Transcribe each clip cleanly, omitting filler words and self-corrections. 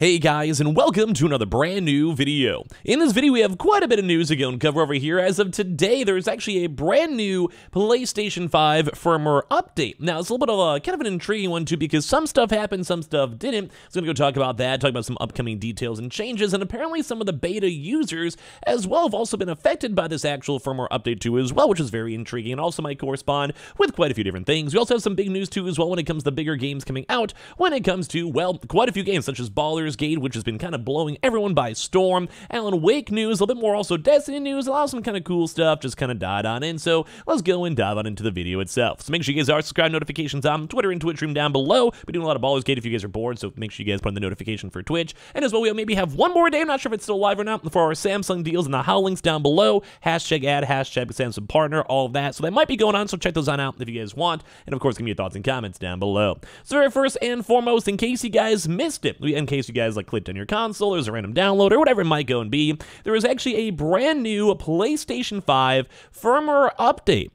Hey guys, and welcome to another brand new video. In this video, we have quite a bit of news to go and cover over here. As of today, there's actually a brand new PlayStation 5 firmware update. Now, it's a little bit of a kind of an intriguing one too, because some stuff happened, some stuff didn't. So I'm gonna go talk about that, talk about some upcoming details and changes, and apparently some of the beta users as well have also been affected by this actual firmware update too as well, which is very intriguing and also might correspond with quite a few different things. We also have some big news too as well when it comes to bigger games coming out, when it comes to, well, quite a few games such as Baldur's Gate, which has been kind of blowing everyone by storm. Alan Wake news, a little bit more also Destiny news, a lot of some kind of cool stuff just kind of died on in. So let's go and dive on into the video itself. So make sure you guys are subscribed, notifications on Twitter and Twitch stream down below. We're doing a lot of Baldur's Gate if you guys are bored, so make sure you guys put on the notification for Twitch. And as well, we'll maybe have one more day, I'm not sure if it's still live or not, for our Samsung deals and the HOW links down below. Hashtag ad, hashtag Samsung partner, all of that. So that might be going on, so check those on out if you guys want. And of course, give me your thoughts and comments down below. So very first and foremost, in case you guys missed it, in case you guys like clicked on your console, there's a random download or whatever it might go and be, there is actually a brand new PlayStation 5 firmware update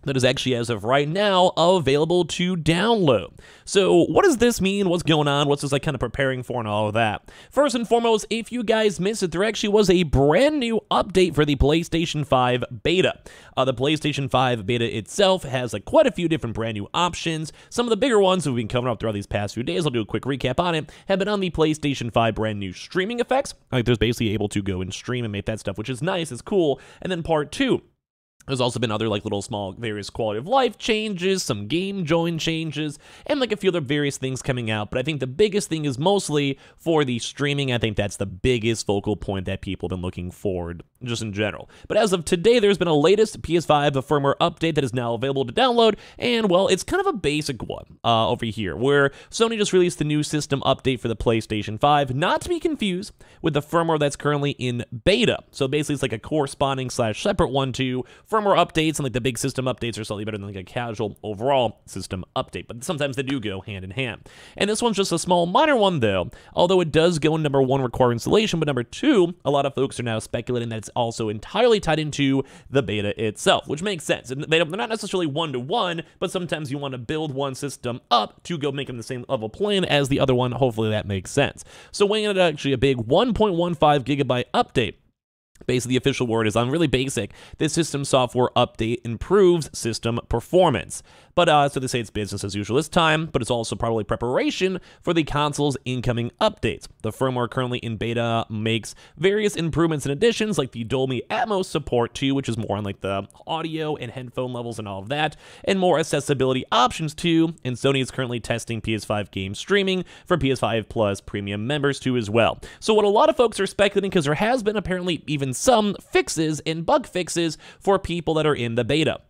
that is actually, as of right now, available to download. So what does this mean? What's going on? What's this like kind of preparing for and all of that? First and foremost, if you guys missed it, there actually was a brand new update for the PlayStation 5 Beta. The PlayStation 5 Beta itself has like quite a few different brand new options. Some of the bigger ones that we've been covering up throughout these past few days, I'll do a quick recap on it, have been on the PlayStation 5 brand new streaming effects. Like there's basically able to go and stream and make that stuff, which is nice, it's cool. And then part two, there's also been other like little small various quality of life changes, some game join changes, and like a few other various things coming out. But I think the biggest thing is mostly for the streaming. I think that's the biggest focal point that people have been looking forward just in general. But as of today, there's been a latest PS5 firmware update that is now available to download. And well, it's kind of a basic one over here, where Sony just released the new system update for the PlayStation 5, not to be confused with the firmware that's currently in beta. So basically it's like a corresponding / separate one to firmware updates, and like the big system updates are slightly better than like a casual overall system update, but sometimes they do go hand in hand. And this one's just a small minor one though, although it does go in number one, require installation, but number two, a lot of folks are now speculating that it's also entirely tied into the beta itself, which makes sense. And they're not necessarily one-to-one, but sometimes you want to build one system up to go make them the same level playing as the other one. Hopefully that makes sense. So weighing it actually a big 1.15 gigabyte update. Basically, the official word is on really basic. This system software update improves system performance. But so they say it's business as usual this time, but it's also probably preparation for the console's incoming updates. The firmware currently in beta makes various improvements and additions, like the Dolby Atmos support too, which is more on like the audio and headphone levels and all of that, and more accessibility options too. And Sony is currently testing PS5 game streaming for PS5 Plus premium members too as well. So what a lot of folks are speculating, because there has been apparently even some fixes and bug fixes for people that are in the beta.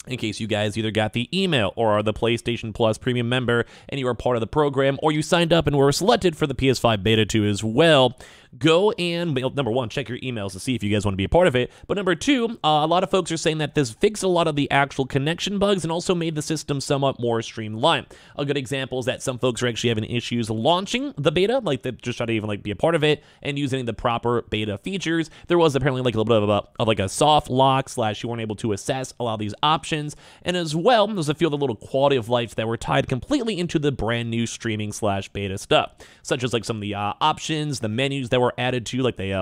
In case you guys either got the email or are the PlayStation Plus premium member and you are part of the program, or you signed up and were selected for the PS5 Beta 2 as well, go and, number one, check your emails to see if you guys want to be a part of it. But number two, a lot of folks are saying that this fixed a lot of the actual connection bugs and also made the system somewhat more streamlined. A good example is that some folks are actually having issues launching the beta, like they just try to even like be a part of it and using the proper beta features. There was apparently like a little bit of a soft lock / you weren't able to assess a lot of these options. And as well, there's a few other little quality of life that were tied completely into the brand new streaming / beta stuff, such as like some of the options, the menus that were added to, like they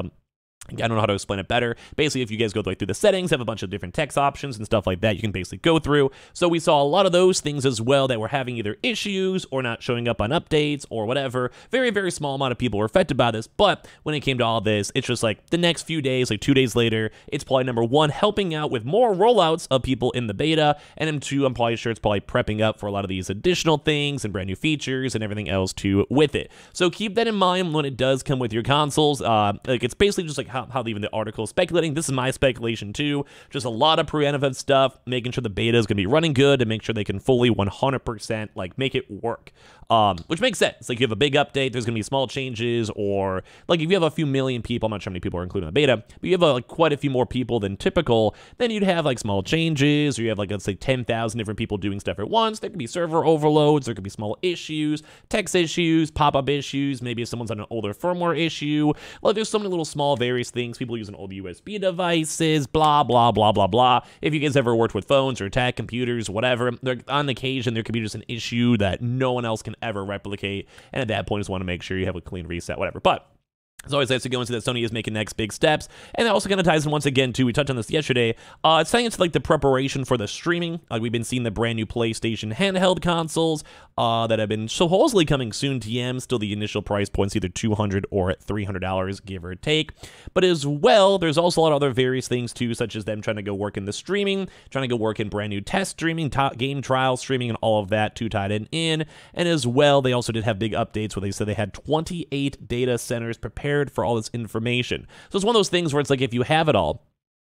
I don't know how to explain it better. Basically, if you guys go through the settings, have a bunch of different text options and stuff like that, you can basically go through. So we saw a lot of those things as well that were having either issues or not showing up on updates or whatever. Very, very small amount of people were affected by this. But when it came to all this, it's just like the next few days, like 2 days later, it's probably number one, helping out with more rollouts of people in the beta. And then two, I'm probably sure it's probably prepping up for a lot of these additional things and brand new features and everything else too with it. So keep that in mind when it does come with your consoles. Like it's basically just like how even the article is speculating. This is my speculation too. Just a lot of preemptive stuff, making sure the beta is going to be running good and make sure they can fully 100% like make it work. Which makes sense. Like you have a big update, there's going to be small changes, or like if you have a few million people, I'm not sure how many people are included in the beta, but you have like quite a few more people than typical, then you'd have like small changes, or you have like, let's say 10,000 different people doing stuff at once. There could be server overloads, there could be small issues, text issues, pop-up issues, maybe if someone's on an older firmware issue. Like there's so many little small various various things, people using old USB devices, blah, blah, blah, blah, blah. If you guys ever worked with phones or tech computers, whatever, on occasion, there could be just an issue that no one else can ever replicate, and at that point, just want to make sure you have a clean reset, whatever. But it's always nice to go into that Sony is making next big steps, and that also kind of ties in once again too. We touched on this yesterday. It's tying into like the preparation for the streaming. Like we've been seeing the brand new PlayStation handheld consoles that have been supposedly coming soon. TM still the initial price points either $200 or $300, give or take. But as well, there's also a lot of other various things too, such as them trying to go work in the streaming, trying to go work in brand new test streaming, game trial streaming, and all of that too tied in. And as well, they also did have big updates where they said they had 28 data centers prepared for all this information. So it's one of those things where it's like if you have it all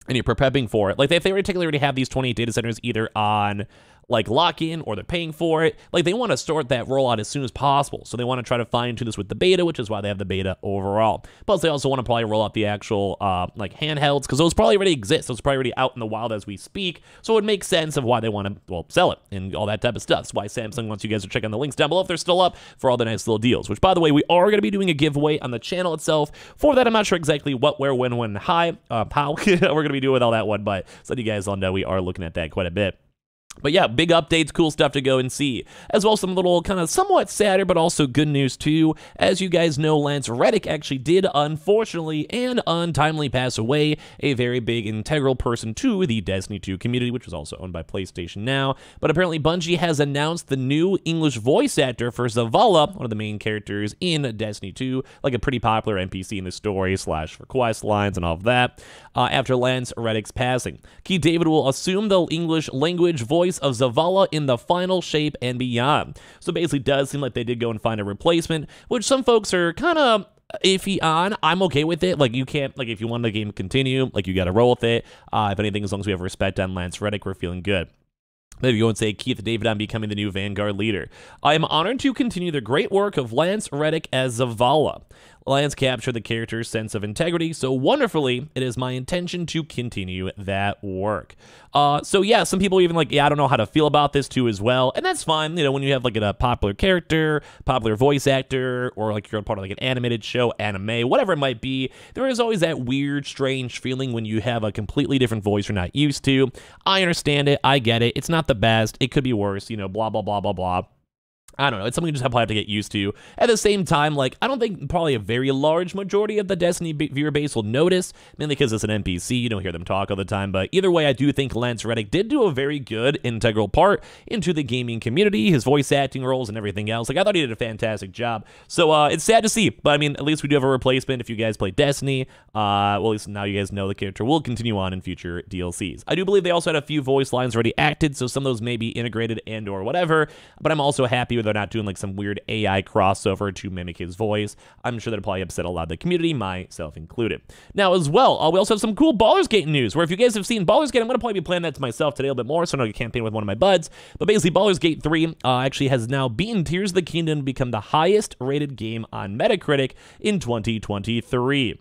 and you're prepping for it, like if they already have these 28 data centers either on like lock-in or they're paying for it, like they want to start that rollout as soon as possible. So they want to try to fine-tune this with the beta, which is why they have the beta overall. Plus they also want to probably roll out the actual like handhelds, because those probably already exist. Those probably already out in the wild as we speak. So it would make sense of why they want to, well, sell it and all that type of stuff. That's why Samsung wants you guys to check on the links down below if they're still up for all the nice little deals, which by the way, we are going to be doing a giveaway on the channel itself. For that, I'm not sure exactly what, where, when, how we're going to be doing with all that one, but so you guys all know we are looking at that quite a bit. But yeah, big updates, cool stuff to go and see. As well, some little kind of somewhat sadder, but also good news too. As you guys know, Lance Reddick actually did, unfortunately and untimely, pass away. A very big integral person to the Destiny 2 community, which is also owned by PlayStation now. But apparently Bungie has announced the new English voice actor for Zavala, one of the main characters in Destiny 2, like a pretty popular NPC in the story / for quest lines and all of that, after Lance Reddick's passing. Keith David will assume the English language voice of Zavala in the final shape and beyond. So basically, it does seem like they did go and find a replacement, which some folks are kind of iffy on. I'm okay with it. Like, you can't, like, if you want the game to continue, like, you got to roll with it. If anything, as long as we have respect on Lance Reddick, we're feeling good. Maybe go and say Keith David on becoming the new Vanguard leader. I am honored to continue the great work of Lance Reddick as Zavala. Lance captured the character's sense of integrity so wonderfully, it is my intention to continue that work. So yeah, some people even like, yeah, I don't know how to feel about this too as well, and that's fine. You know, when you have like a popular character, popular voice actor, or like you're a part of like an animated show, anime, whatever it might be, there is always that weird, strange feeling when you have a completely different voice you're not used to. I understand it. I get it. It's not the best. It could be worse, you know, blah, blah, blah, blah, blah. I don't know. It's something you just probably have to get used to. At the same time, like, I don't think probably a very large majority of the Destiny viewer base will notice, mainly because it's an NPC. You don't hear them talk all the time. But either way, I do think Lance Reddick did do a very good integral part into the gaming community, his voice acting roles and everything else. Like, I thought he did a fantastic job. So it's sad to see. But I mean, at least we do have a replacement if you guys play Destiny. Well, at least now you guys know the character will continue on in future DLCs. I do believe they also had a few voice lines already acted, so some of those may be integrated and or whatever. But I'm also happy with they're not doing like some weird AI crossover to mimic his voice. I'm sure that'll probably upset a lot of the community, myself included. Now, as well, we also have some cool Baldur's Gate news, where if you guys have seen Baldur's Gate, I'm going to probably be playing that to myself today a little bit more, so I know I campaign with one of my buds. But basically, Baldur's Gate 3 actually has now beaten Tears of the Kingdom to become the highest rated game on Metacritic in 2023.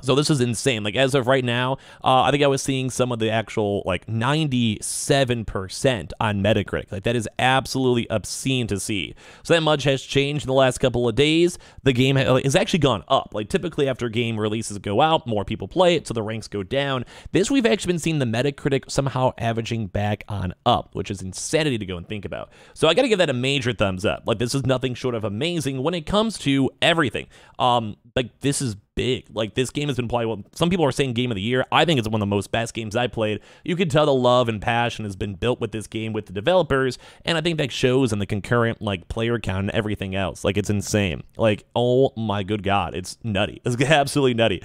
So this is insane. Like, as of right now, I think I was seeing some of the actual, like, 97% on Metacritic. Like, that is absolutely obscene to see. So that much has changed in the last couple of days. The game has actually gone up. Like, typically after game releases go out, more people play it, so the ranks go down. This, we've actually been seeing the Metacritic somehow averaging back on up, which is insanity to go and think about. So I got to give that a major thumbs up. Like, this is nothing short of amazing when it comes to everything. Like, this is big. Like, this game has been probably, well, some people are saying game of the year. I think it's one of the most best games I played. You can tell the love and passion has been built with this game with the developers, and I think that shows in the concurrent, like, player count and everything else. Like, it's insane. Like, oh my good God, it's nutty. It's absolutely nutty.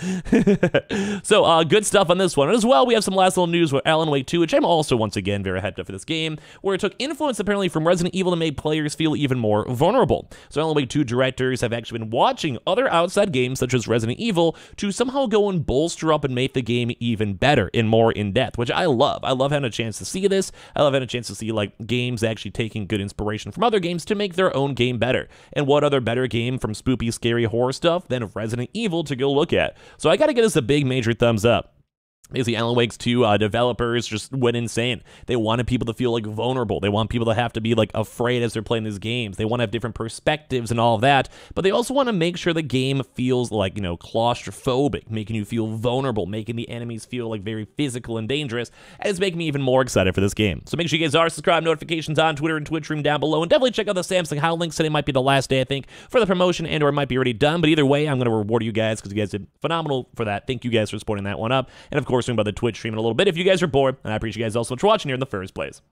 So, good stuff on this one. And as well, we have some last little news with Alan Wake 2, which I'm also, once again, very hyped up for this game, where it took influence, apparently, from Resident Evil to make players feel even more vulnerable. So, Alan Wake 2 directors have actually been watching other outside games, such as Resident Evil, to somehow go and bolster up and make the game even better and more in-depth, which I love. I love having a chance to see this. I love having a chance to see, like, games actually taking good inspiration from other games to make their own game better. And what other better game from spoopy, scary horror stuff than Resident Evil to go look at? So I gotta give this a big, major thumbs up. Basically, Alan Wake's 2 developers just went insane. They wanted people to feel like vulnerable. They want people to have to be like afraid as they're playing these games. They want to have different perspectives and all of that, but they also want to make sure the game feels like, claustrophobic, making you feel vulnerable, making the enemies feel like very physical and dangerous, and it's making me even more excited for this game. So make sure you guys are subscribed, notifications on, Twitter and Twitch stream down below, and definitely check out the Samsung HOW link. Today might be the last day, I think, for the promotion, and or it might be already done, but either way, I'm going to reward you guys because you guys did phenomenal for that. Thank you guys for supporting that one up, and of course, talking about the Twitch stream in a little bit if you guys are bored, and I appreciate you guys also for watching here in the first place.